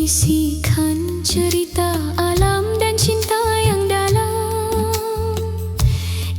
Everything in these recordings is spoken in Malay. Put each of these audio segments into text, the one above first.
berisikan cerita alam dan cinta yang dalam.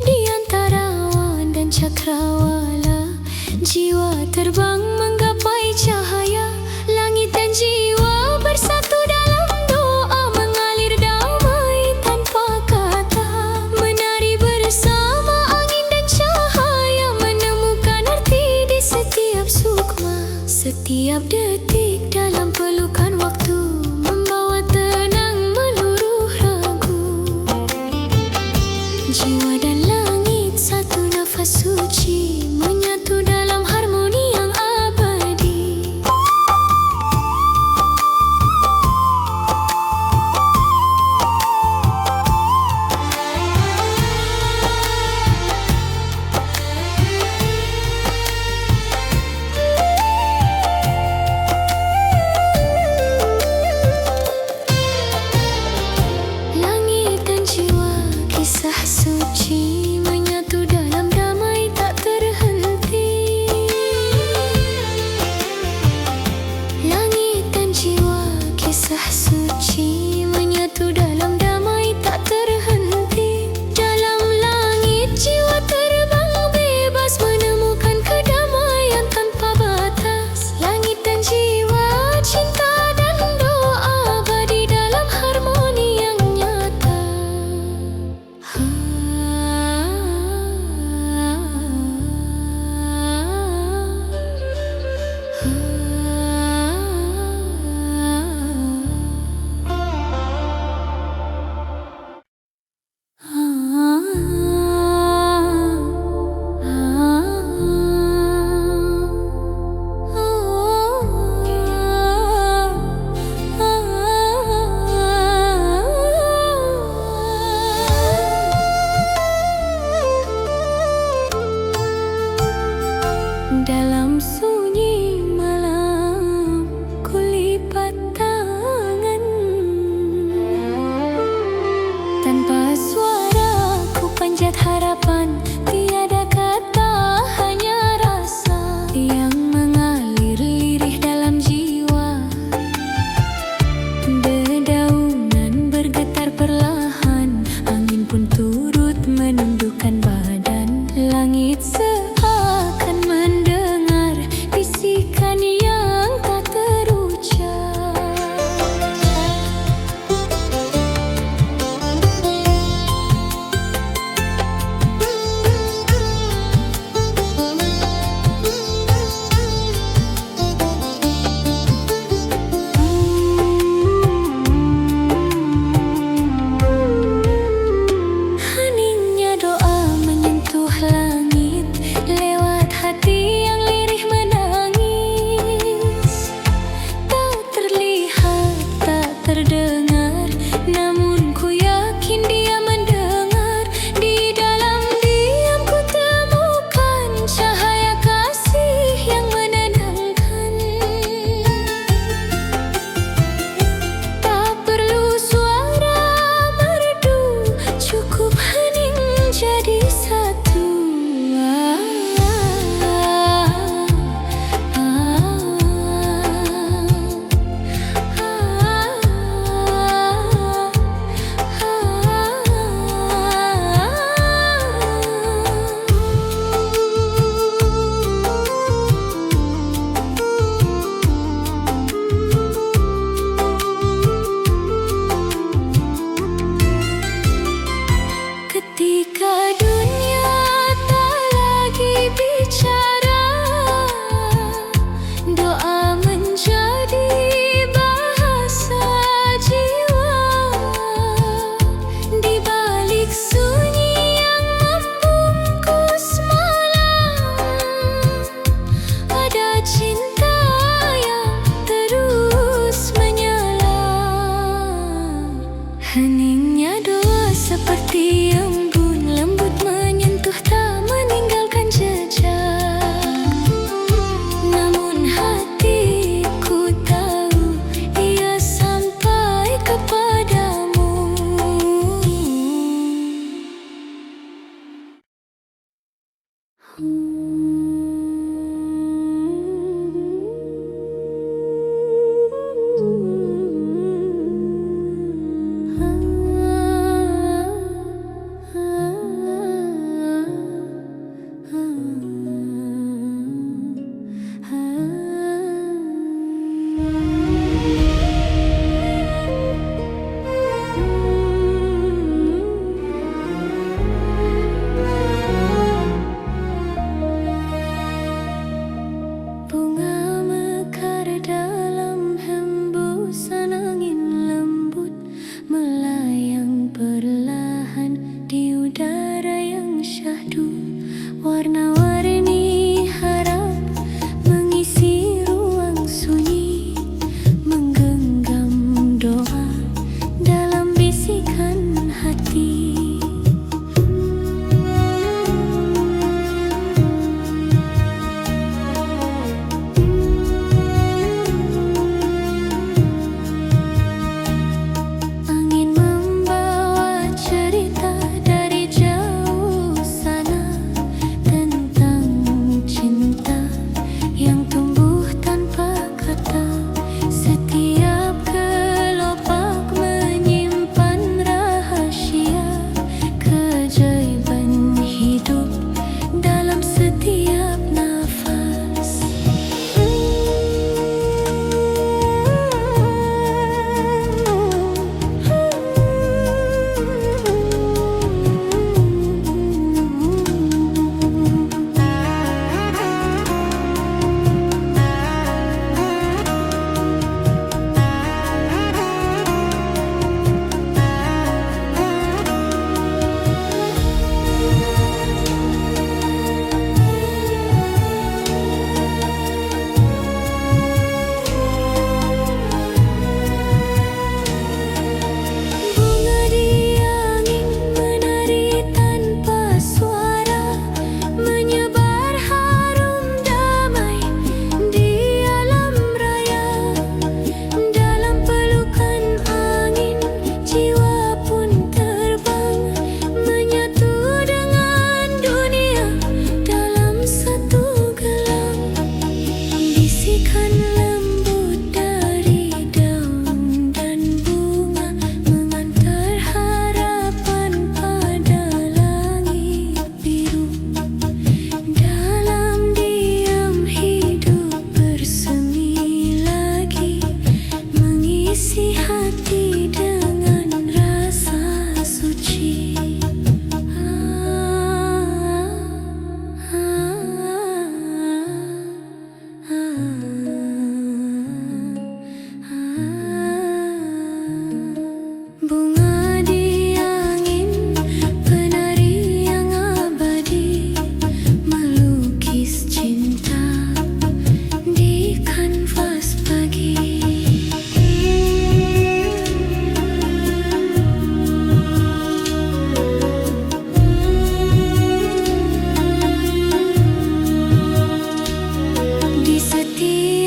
Di antara awan dan cakrawala, jiwa terbang menggapai cahaya. Langit dan jiwa bersatu dalam doa, mengalir damai tanpa kata. Menari bersama angin dan cahaya, menemukan arti di setiap sukma. Setiap detik dalam pelukan waktu, membawa tenang meluruh ragu. Jiwa dan langit satu nafas suci, menyatu dalam harmoni yang abadi. Langit dan jiwa, kisah suci.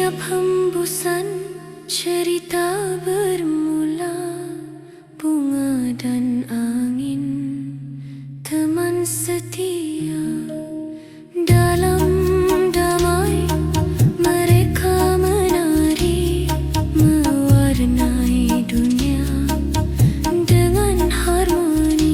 Setiap hembusan cerita bermula, bunga dan angin, teman setia. Dalam damai mereka menari, mewarnai dunia dengan harmoni.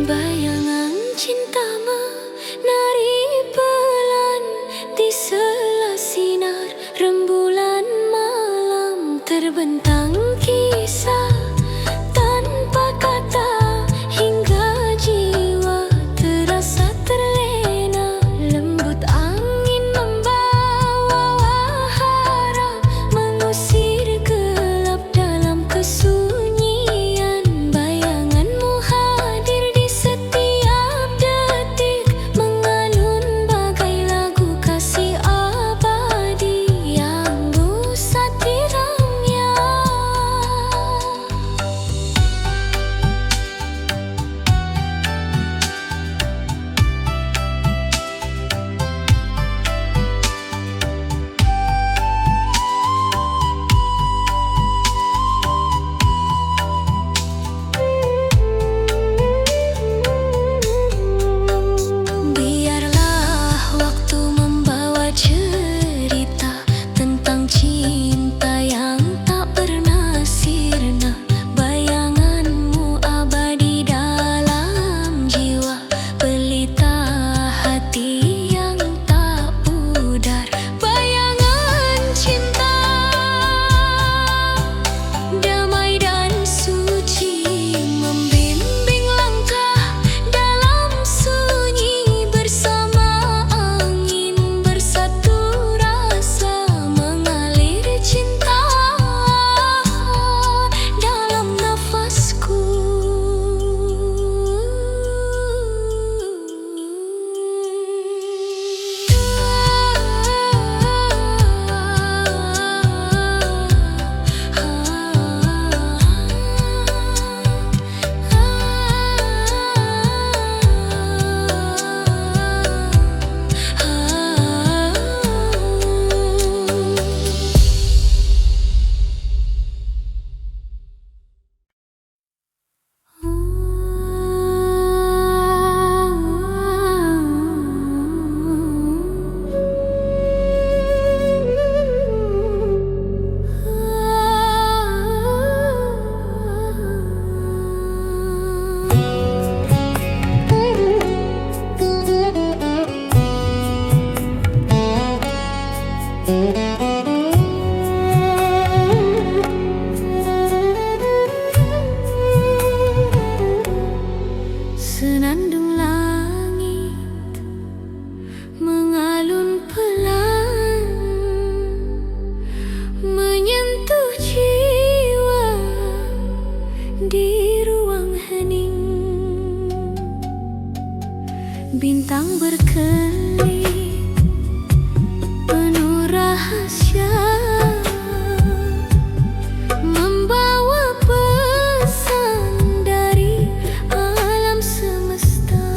Bayangan cinta menari pelan di sela sinar rembulan malam, terbentang kisah tanpa kata hingga jiwa terasa terlena. Lembut angin membawa harap, mengusir gelap dalam kesunyian. Bayanganmu hadir di setiap detik, mengalun bagai lagu kasih abadi yang pusat tiramnya. Biarlah waktu membawa cerita tentang cinta yang tak pernah sirna. Bayanganmu abadi dalam jiwa, pelita hati yang tak pudar. Bayangan cinta damai dan suci, membimbing langkah dalam sunyi. Bersama angin bersatu rasa, mengalir cinta dalam nafasku. Senandung langit mengalun pelan, menyentuh jiwa di ruang hening. Bintang berkelip penuh rahasia, membawa pesan dari alam semesta.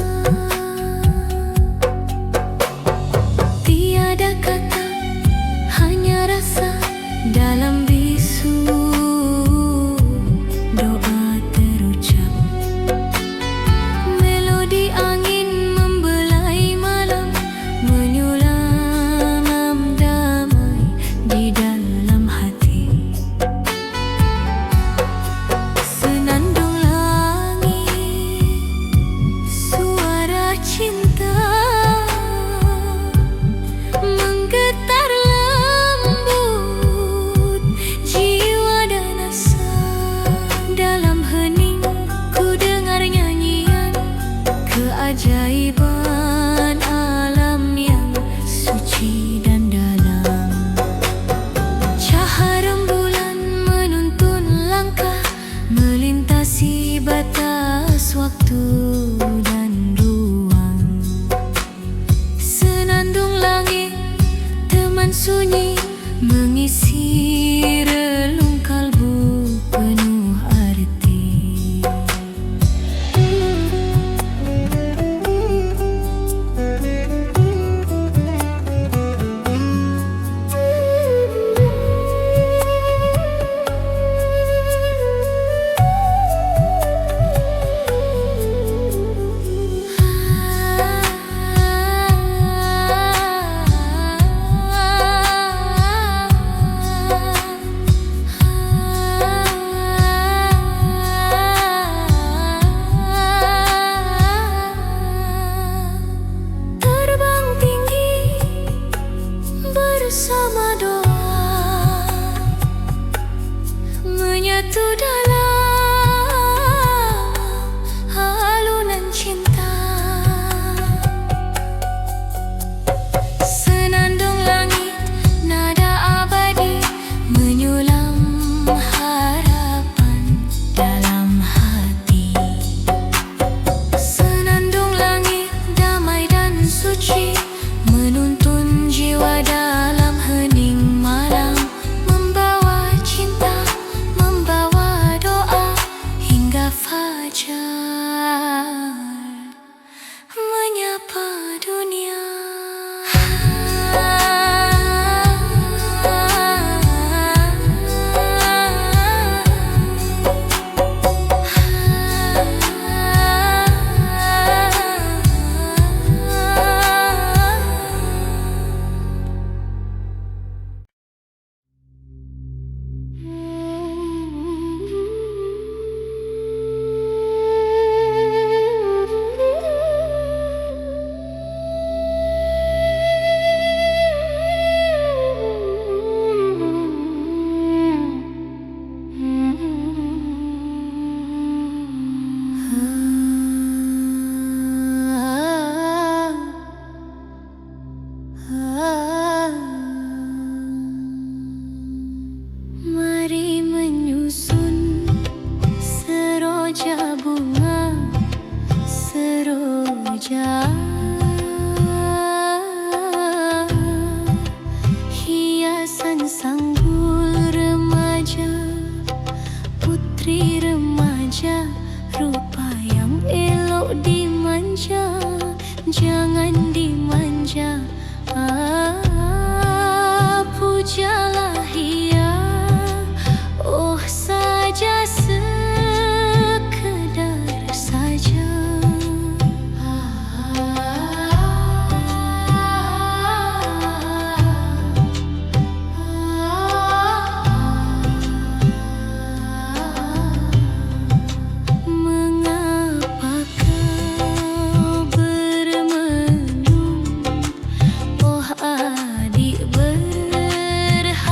Tiada kata, hanya rasa dalam bisu doa terucap. Melodi angin membelai malam, menyulam damai di keajaiban alam yang suci dan dalam. Cahaya rembulan menuntun langkah melintasi batas waktu dan ruang. Senandung langit teman sunyi mengisi relung kalbu penuh arti. Terbang tinggi bersama doa, menyatu dalam alunan cinta. Senandung langit nada abadi menyulam harapan dalam hati. Senandung langit damai dan suci menuntun jiwa dalam hening malam, membawa cinta, membawa doa hingga fajar menyapa dunia. Mari menyusun seroja bunga, seroja hiasan sanggul remaja, putri remaja, rupa yang elok dimanja, jangan dimanja. Pujalah ia, oh saja sekedar saja. Mengapa kau bermenung, oh adik berharga?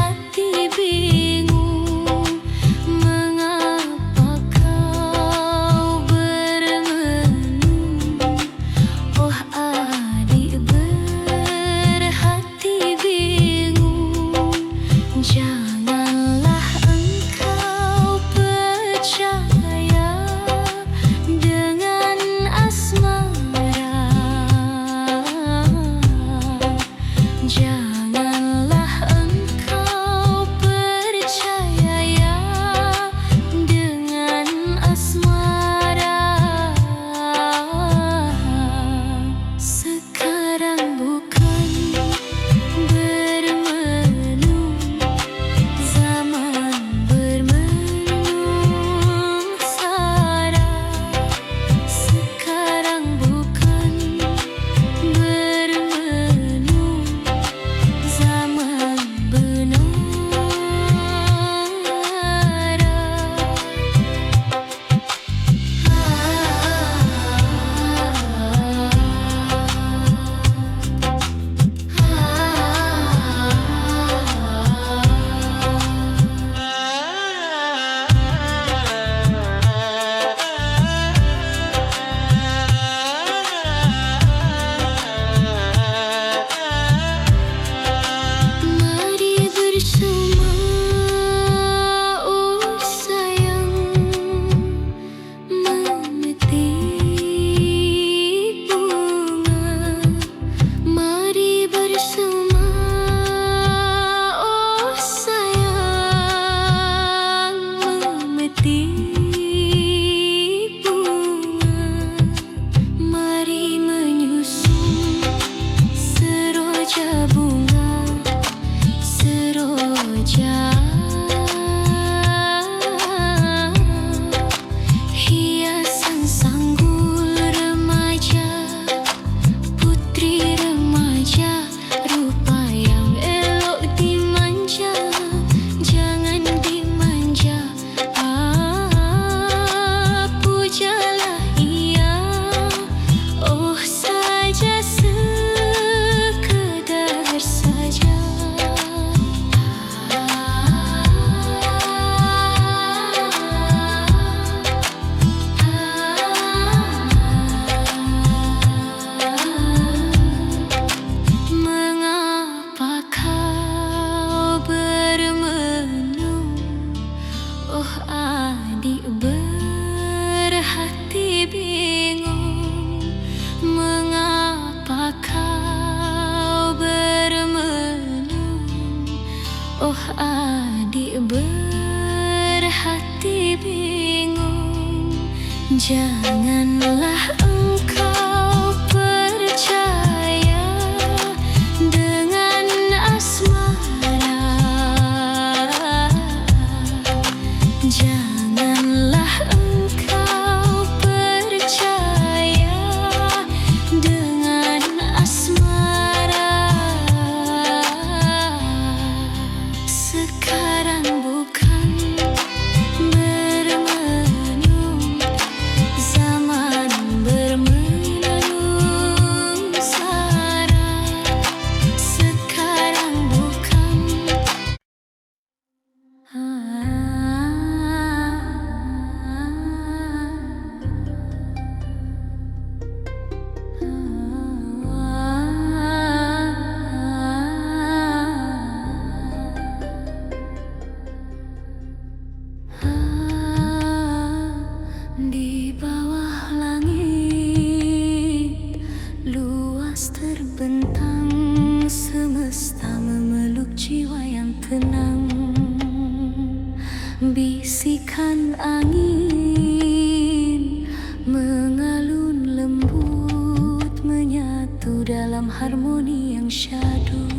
dalam harmoni yang syahdu.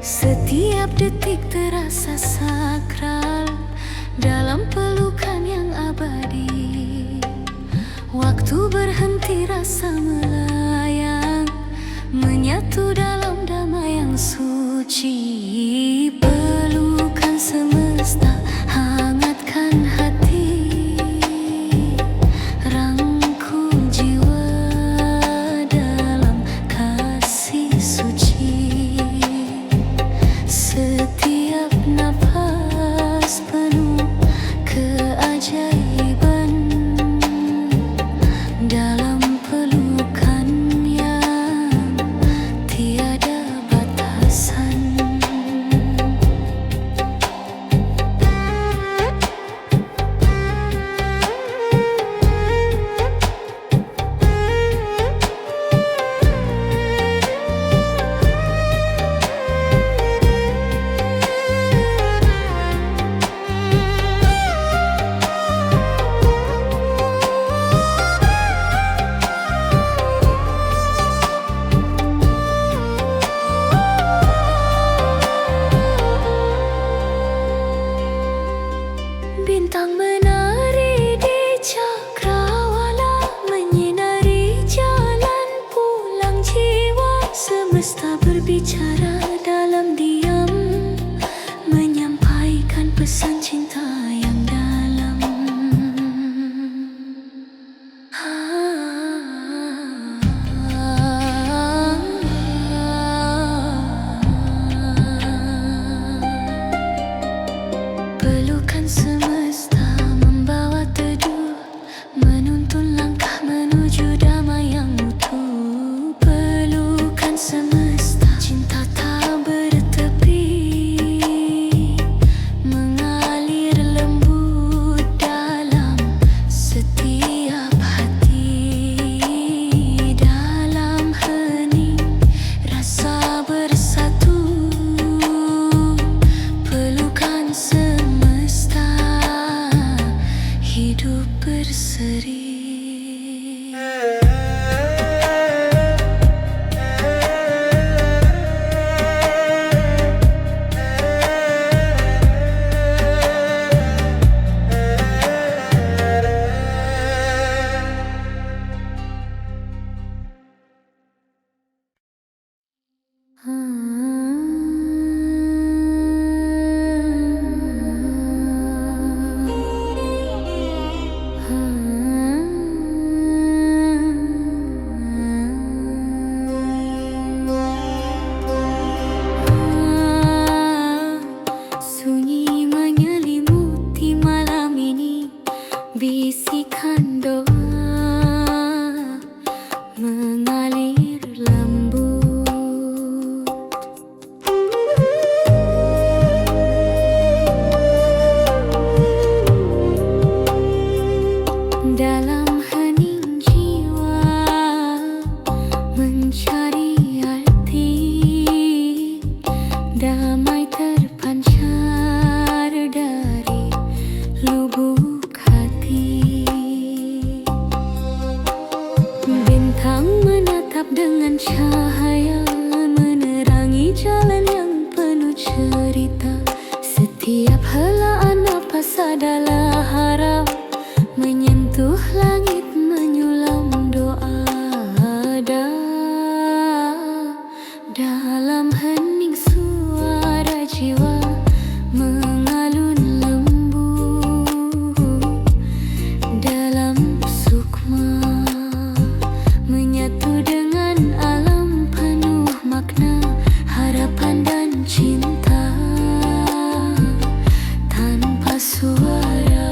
Setiap detik terasa sakral dalam pelukan yang abadi. Waktu berhenti, rasa melayang, menyatu dalam damai yang suci. Pelukan semesta hangatkan hati, rangkul jiwa dalam kasih suci. Setiap napas penuh keajaiban dalam pelukan yang tiada batasan. Bintang menari di cakrawala, menyinari jalan pulang jiwa. Semesta berbicara dalam diam, menyampaikan pesan cinta yang dalam. Pelukan semesta membawa teduh, menuntun langkah menuju damai yang utuh. Pelukan semesta, cinta tak bertepi, mengalir lembut dalam setiap hati. Dalam hening rasa bersatu, pelukan semesta hidup berseri. Sunyi menyelimuti malam ini, bisikan doa mengalir lembut. Dalam hening jiwa mencari arti, damai terpancar dari lubuk hati. Bintang menatap dengan cahaya, menerangi jalan yang penuh cerita. Setiap helaan napas adalah harap, menyentuh langit menyulam doa. Dalam hening suara jiwa mengalun lembut, dalam sukma menyatu dengan alam penuh makna, harapan dan cinta tanpa suara.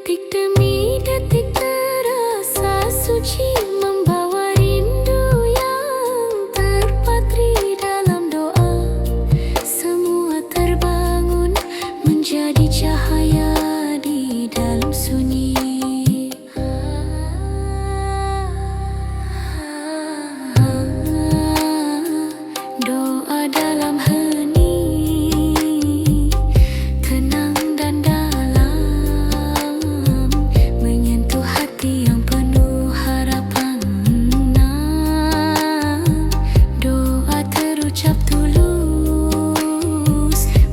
Detik demi detik terasa suci, membawa rindu yang terpatri dalam doa. Semua terbangun menjadi cahaya di dalam sunyi. Doa dalam hening, tenang dan dalam, menyentuh hati yang penuh harapan. Doa terucap tulus,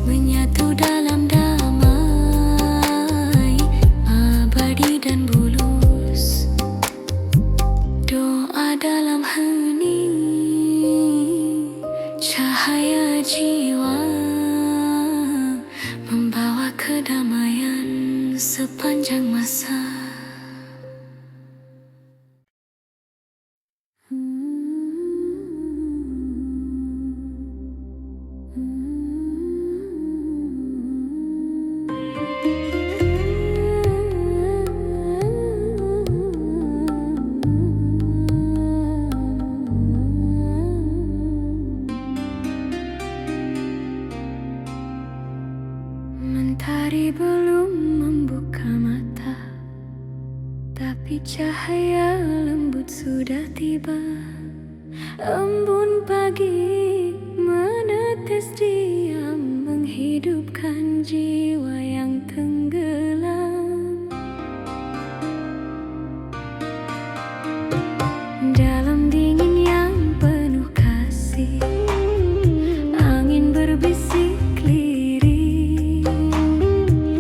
menyatu dalam damai, abadi dan bulus. Doa dalam hening, cahaya jiwa, membawa kedamaian sepanjang masa. Mentari belum membuka mata, tapi cahaya lembut sudah tiba. Embun pagi menetes diam, menghidupkan jiwa yang tenggelam. Dalam dingin yang penuh kasih, angin berbisik lirih,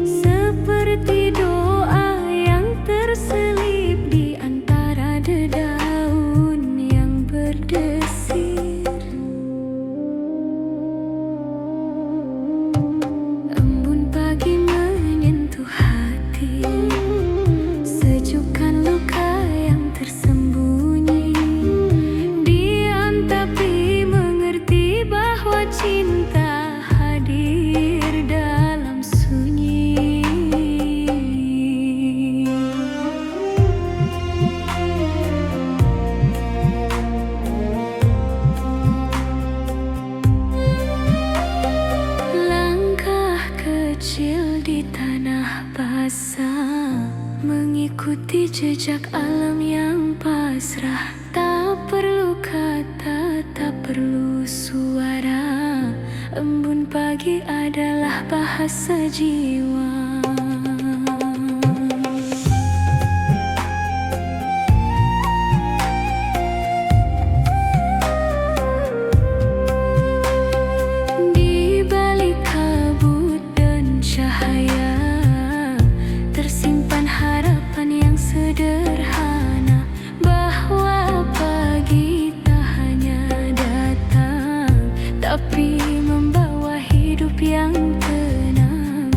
seperti doa yang terselip di antara dedaun yang berdesir. Embun pagi menyentuh hati, sejukkan luka yang tersembunyi. Diam tapi mengerti bahwa cinta hadir dalam sunyi. Langkah kecil di tanah basah, mengikuti jejak alam yang pasrah. Tak perlu kata, tak perlu suara, embun pagi adalah bahasa jiwa. Di balik kabut dan cahaya, tersimpan harapan yang sederhana, bahwa pagi tak hanya datang, tapi membawa hidup yang tenang.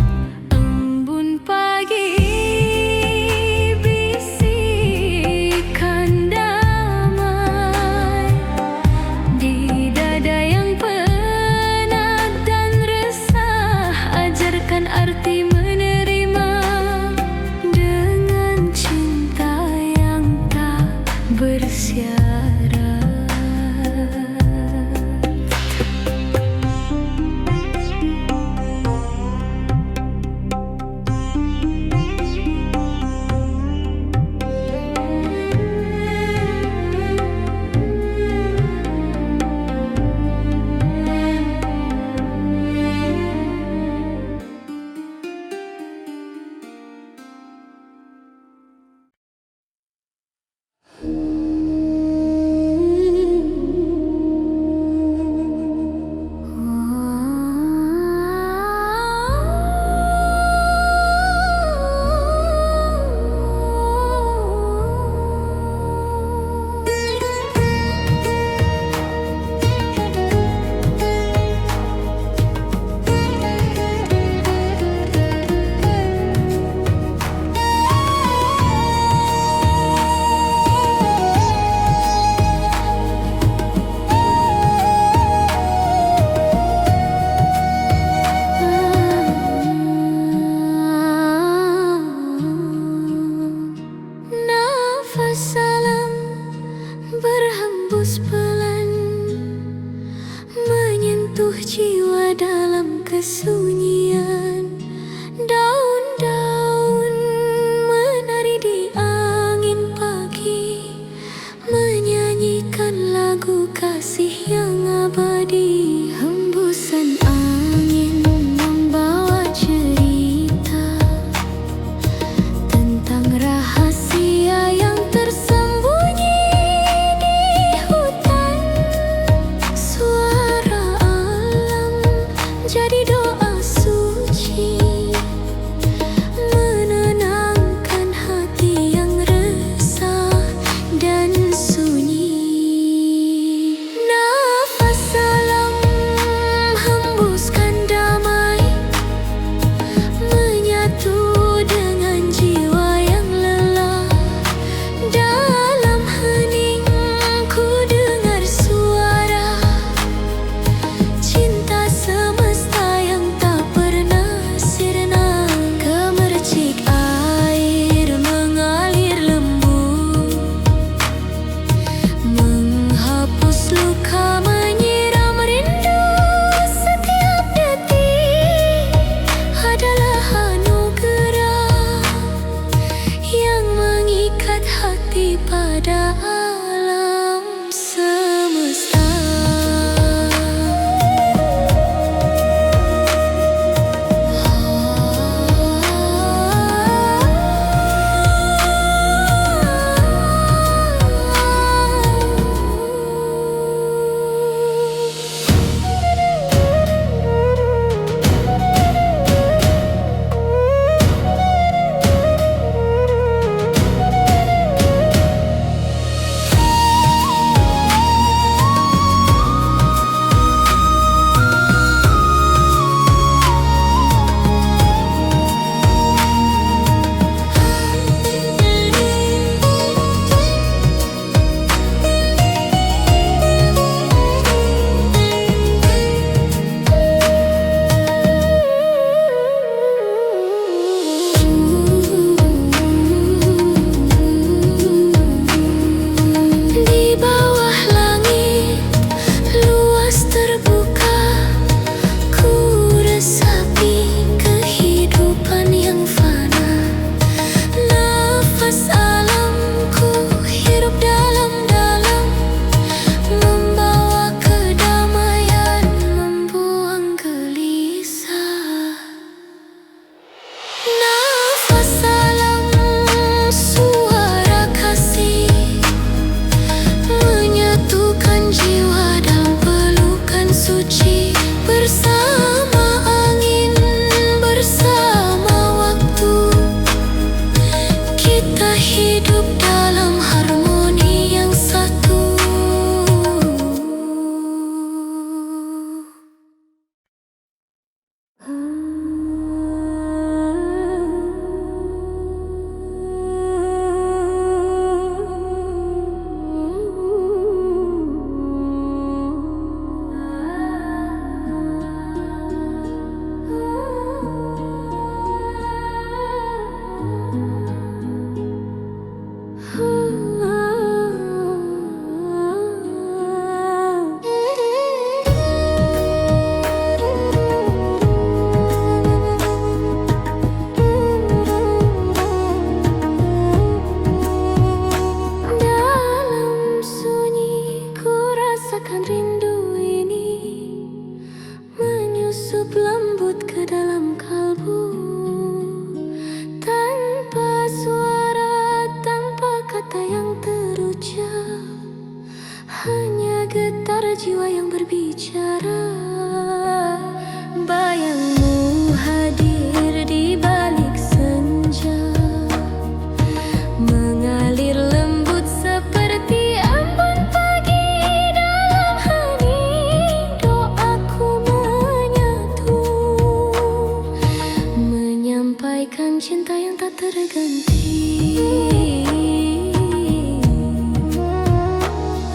cinta yang tak terganti.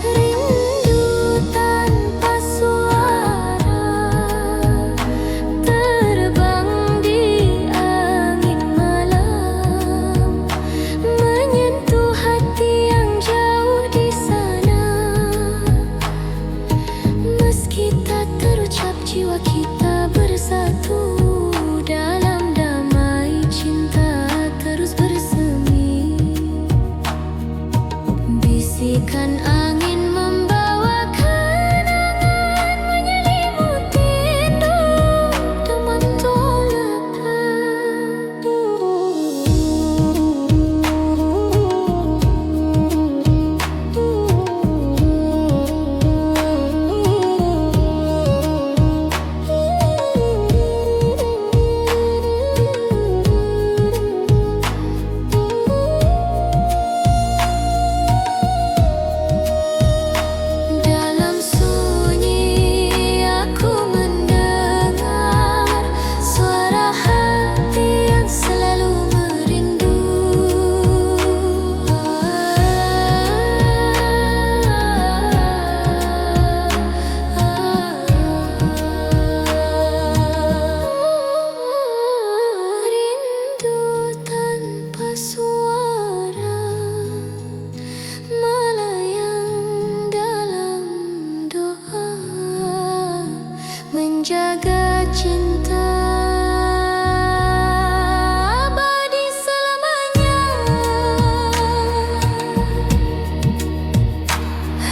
Rindu tanpa suara terbang di angin malam, menyentuh hati yang jauh di sana. Meski tak terucap, jiwa kita bersatu dalam damai cinta terus bersemi. Bisikan angin membawa kenangan, menyelimuti indung teman dalam sunyi aku mendengar suara hati yang selalu merindu. Rindu tanpa suara melayang dalam doa, menjaga cinta abadi selamanya.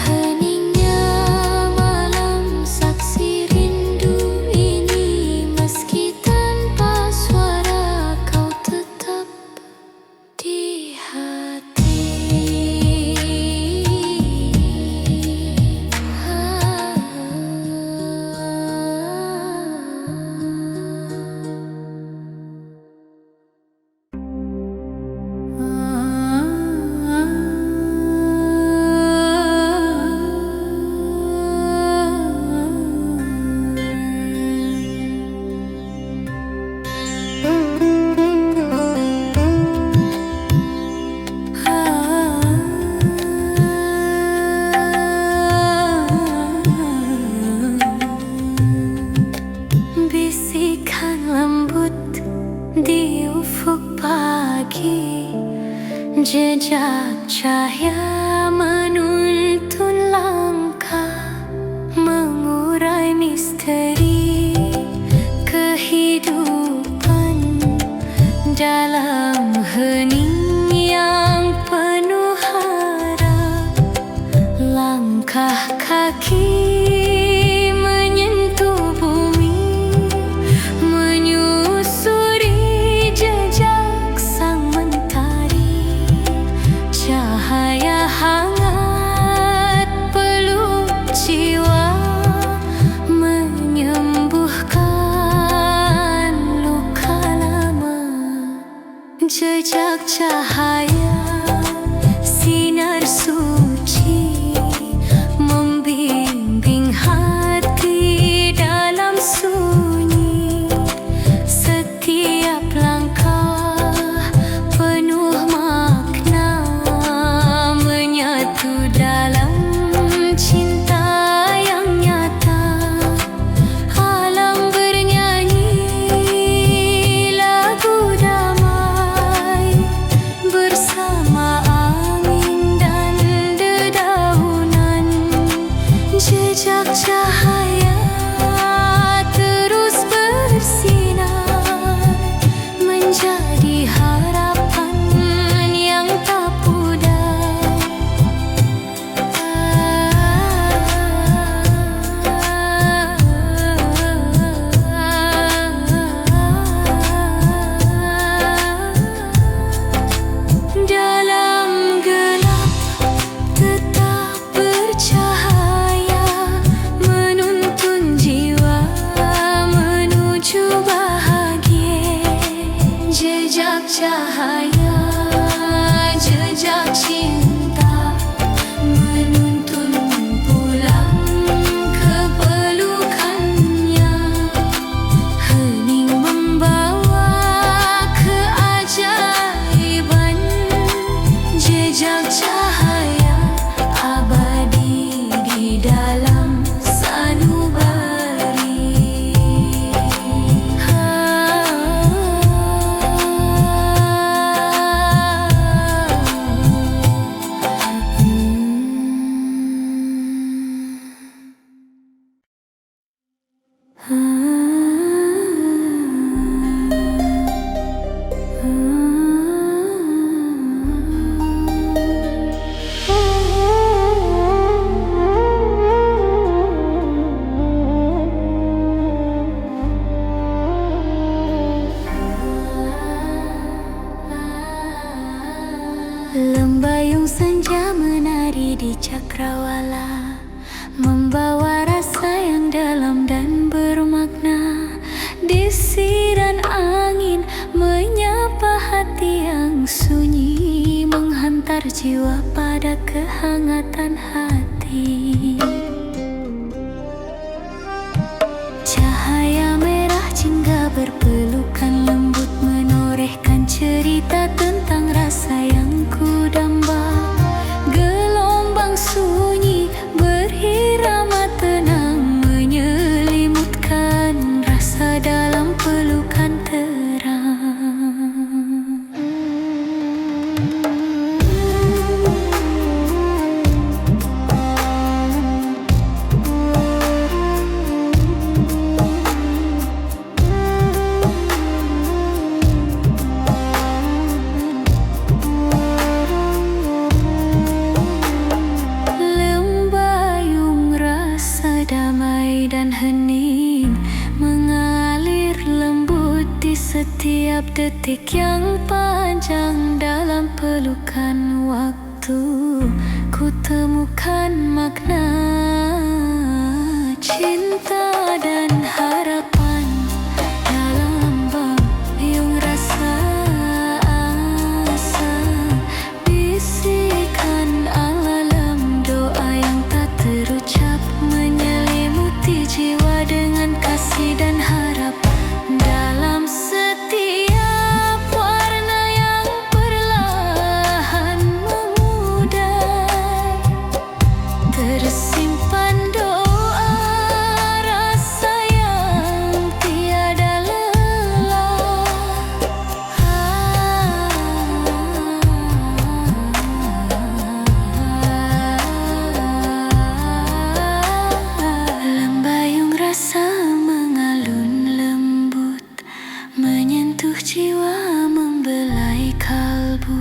Heningnya malam saksi rindu ini, meski tanpa suara kau tetap di hati. Bisikan lembut di ufuk pagi, jejak cahaya menuntun langkah, mengurai misteri kehidupan dalam hening yang penuh harap. Langkah kaki menyentuh bumi, menyusuri jejak sang mentari. Cahaya hangat peluk jiwa, menyembuhkan luka lama. Jejak cahaya sinar suci membimbing hati dalam sunyi. Setiap langkah penuh makna, menyatu dalam cinta yang nyata. Alam bernyanyi lagu damai bersama angin dan dedaunan. Jejak cahaya terus bersinar, menjadi harapan yang tak pudar. Dalam gelap tetap bercahaya, menuntun jiwa menuju bahagia. Jejak cahaya, jejak cinta menuntun pulang ke pelukannya. Hening membawa ke ajak Lembayung senja menari di cakrawala, membawa rasa yang dalam dan bermakna. Desiran angin menyapa hati yang sunyi, menghantar jiwa pada kehangatan hati. Cahaya merah jingga berpelukan lembut, menorehkan cerita tentang rasa yang kudamba. Gelombang sunyi berirama tenang, menyelimutkan rasa dalam pelukan terang. Damai dan hening mengalir lembut di setiap detik yang panjang. Dalam pelukan waktu ku temukan makna cinta dan harapan. Dalam bayung rasa asa, bisikan alam doa yang tak terucap, menyelimuti jiwa dengan kasih dan harap. Dalam setiap warna yang perlahan memudar, tersimpan doa, rasa yang tiada lelah. Lembayung rasa mengalun lembut, menyentuh jiwa, membelai kalbu.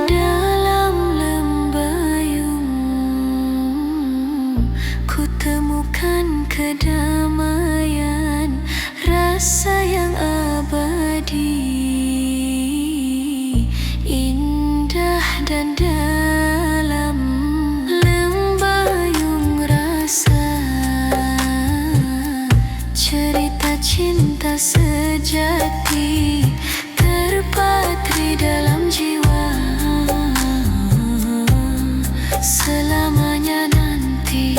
Dalam lembayung ku temukan kedamaian, rasa yang abadi, indah dan dalam. Lembayung rasa, cerita cinta sejati terpatri dalam jiwa, selamanya nanti.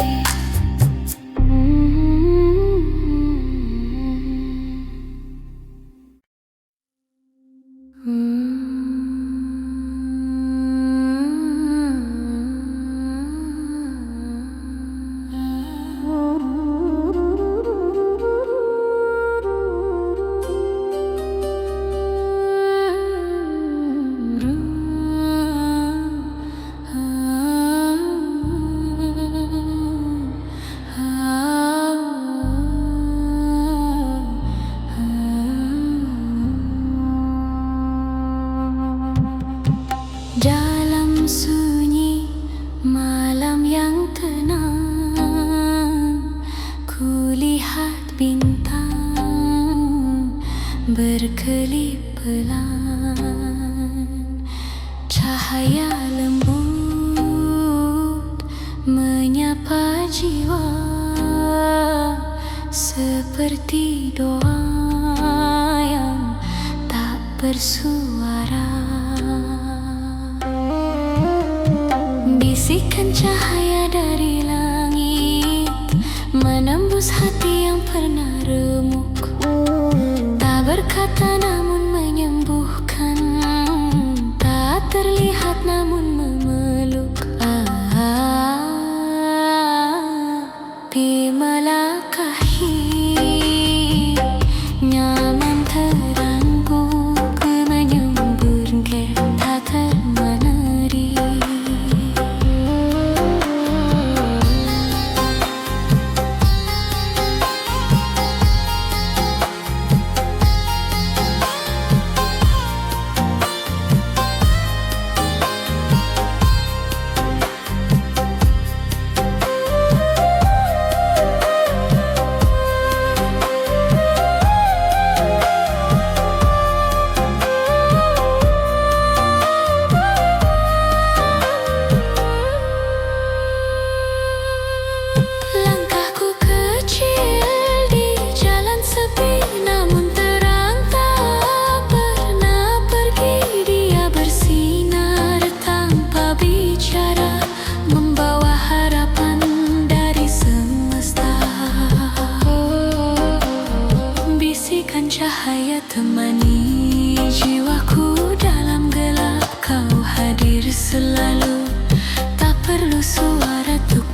Dalam sunyi malam yang tenang, ku lihat bintang berkelip pelan. Cahaya lembut menyapa jiwa, seperti doa yang tak bersuara. Bisikan cahaya dari langit menembus hati yang pernah remuk, tak berkata namun menyembuhkan, tak terlihat namun memeluk. Api melangkahi, nyaman teranggung, menyembur tak termeneri.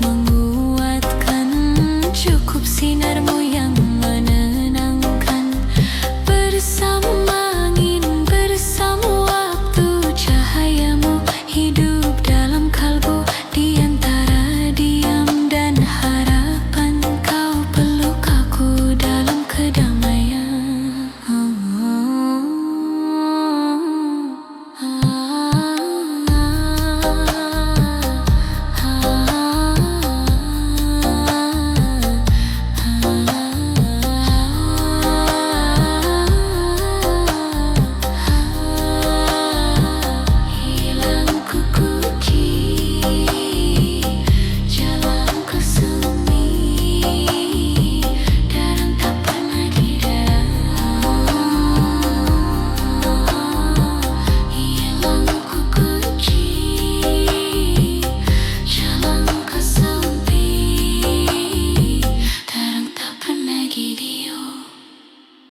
menguatkan, cukup sinarmu